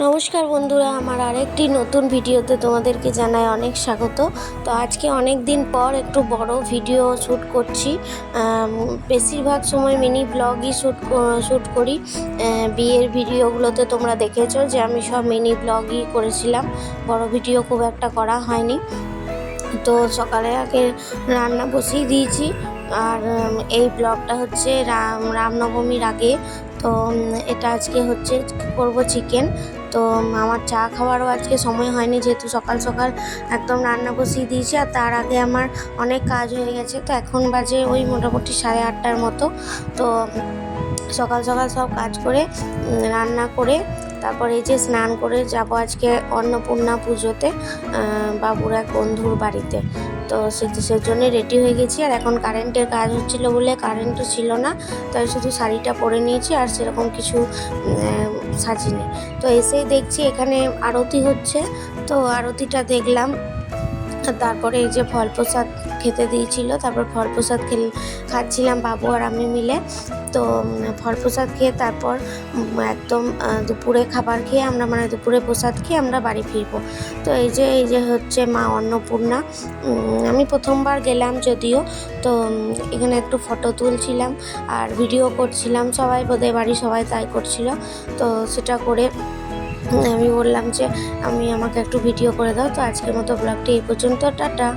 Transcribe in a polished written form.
নমস্কার বন্ধুরা, আমার আরেকটি নতুন ভিডিওতে তোমাদেরকে জানাই অনেক স্বাগত। তো আজকে অনেক দিন পর একটু বড় ভিডিও শ্যুট করছি। বেশিরভাগ সময় মিনি ব্লগই শ্যুট করি। বিয়ের ভিডিওগুলোতে তোমরা দেখেছো যে আমি সব মিনি ব্লগই করেছিলাম, বড় ভিডিও খুব একটা করা হয়নি। তো সকালে আগে রান্না বসিয়ে দিয়েছি। আর এই ব্লগটা হচ্ছে রামনবমীর আগে। তো এটা আজকে হচ্ছে করব চিকেন। তো আমার চা খাওয়ারও আজকে সময় হয়নি, যেহেতু সকাল সকাল একদম রান্না বসিয়ে দিয়েছি। আর তার আগে আমার অনেক কাজ হয়ে গেছে। তো এখন বাজে ওই মোটামুটি 8:30টার মতো। তো সকাল সকাল সব কাজ করে রান্না করে তারপর এই যে স্নান করে যাব আজকে অন্নপূর্ণা পুজোতে, বাবুর এক বন্ধুর বাড়িতে। তো সেজন্য রেডি হয়ে গেছি। আর এখন কারেন্টের কাজ হচ্ছিলো বলে কারেন্টও ছিল না, তাই শুধু শাড়িটা পরে নিয়েছি, আর সেরকম কিছু সাজিনি। তো এসেই দেখছি এখানে আরতি হচ্ছে, তো আরতিটা দেখলাম। তারপরে এই যে ফল প্রসাদ খেতে দিয়েছিল, তারপর ফল প্রসাদ খাচ্ছিলাম বাবু আর আমি মিলে। তো ফল প্রসাদ খেয়ে তারপর একদম দুপুরে খাবার খেয়ে আমরা, মানে দুপুরে প্রসাদ খেয়ে আমরা বাড়ি ফিরবো। তো এই যে হচ্ছে মা অন্নপূর্ণা। আমি প্রথমবার গেলাম যদিও। তো এখানে একটু ফটো তুলছিলাম আর ভিডিও করছিলাম, সবাই বোধহয় বাড়ি সবাই তাই করছিল। তো সেটা করে আমি বললাম যে আমাকে একটু ভিডিও করে দাও। তো আজকের মতো ব্লগটি এই পর্যন্ত, টাটা।